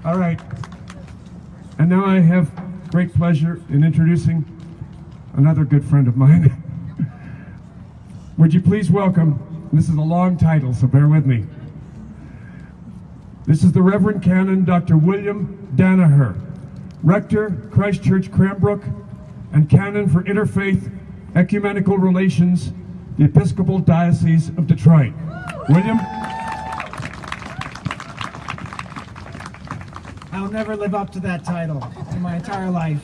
All right. And now I have great pleasure in introducing another good friend of mine. Would you please welcome, this is a long title, so bear with me. This is the Reverend Canon Dr. William Danaher, Rector, Christ Church Cranbrook, and Canon for Interfaith Ecumenical Relations, the Episcopal Diocese of Detroit. William? I'll never live up to that title in my entire life.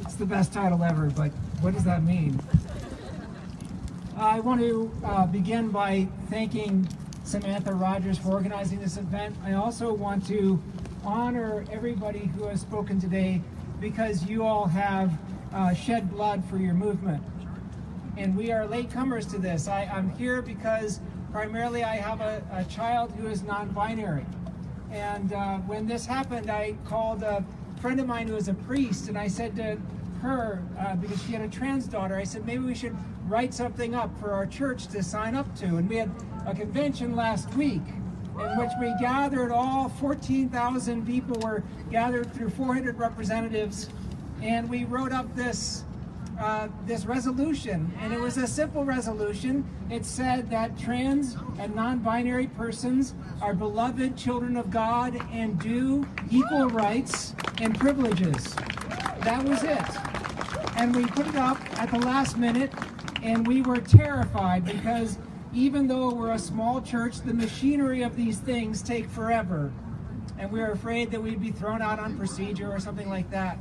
It's the best title ever, but what does that mean? I want to begin by thanking Samantha Rogers for organizing this event. I also want to honor everybody who has spoken today because you all have shed blood for your movement. And we are latecomers to this. I'm here because primarily I have a child who is non-binary. And when this happened, I called a friend of mine who is a priest, and I said to her, because she had a trans daughter, I said, maybe we should write something up for our church to sign up to. And we had a convention last week in which we gathered all 14,000 people were gathered through 400 representatives, and we wrote up this resolution, and it was a simple resolution. It said that trans and non-binary persons are beloved children of God and do equal rights and privileges. That was it. And we put it up at the last minute, and we were terrified because even though we're a small church, the machinery of these things take forever. And we were afraid that we'd be thrown out on procedure or something like that.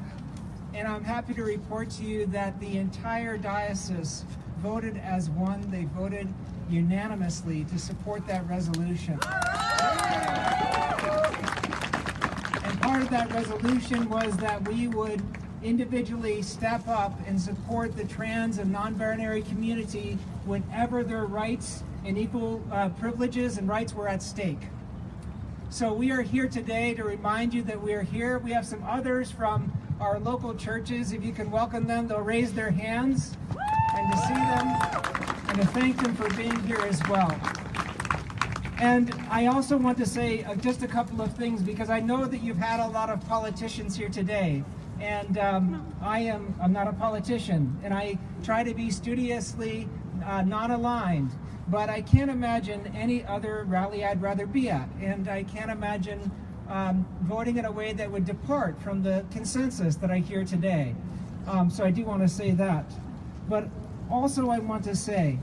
And I'm happy to report to you that the entire diocese voted as one. They voted unanimously to support that resolution. And part of that resolution was that we would individually step up and support the trans and non-binary community whenever their rights and equal privileges and rights were at stake. So we are here today to remind you that we are here. We have some others from our local churches. If you can welcome them, they'll raise their hands, and to see them and to thank them for being here as well. And I also want to say just a couple of things, because I know that you've had a lot of politicians here today, and I'm not a politician, and I try to be studiously non-aligned, but I can't imagine any other rally I'd rather be at, and I can't imagine voting in a way that would depart from the consensus that I hear today. So I do want to say that. But also I want to say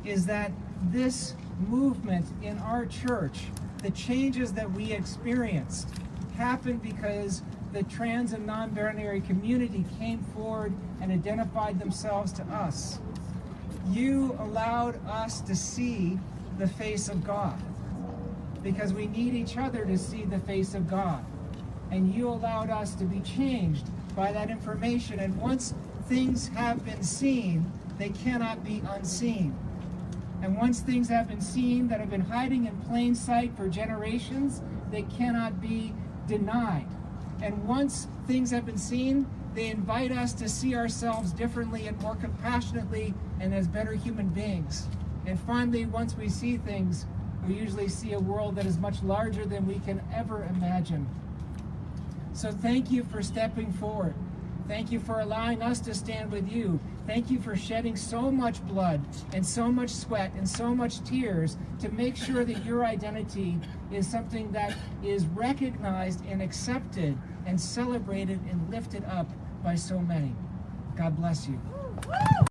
is that this movement in our church, the changes that we experienced, happened because the trans and non-binary community came forward and identified themselves to us. You allowed us to see the face of God, because we need each other to see the face of God. And you allowed us to be changed by that information. And once things have been seen, they cannot be unseen. And once things have been seen that have been hiding in plain sight for generations, they cannot be denied. And once things have been seen, they invite us to see ourselves differently and more compassionately and as better human beings. And finally, once we see things, we usually see a world that is much larger than we can ever imagine. So thank you for stepping forward. Thank you for allowing us to stand with you. Thank you for shedding so much blood and so much sweat and so much tears to make sure that your identity is something that is recognized and accepted and celebrated and lifted up by so many. God bless you.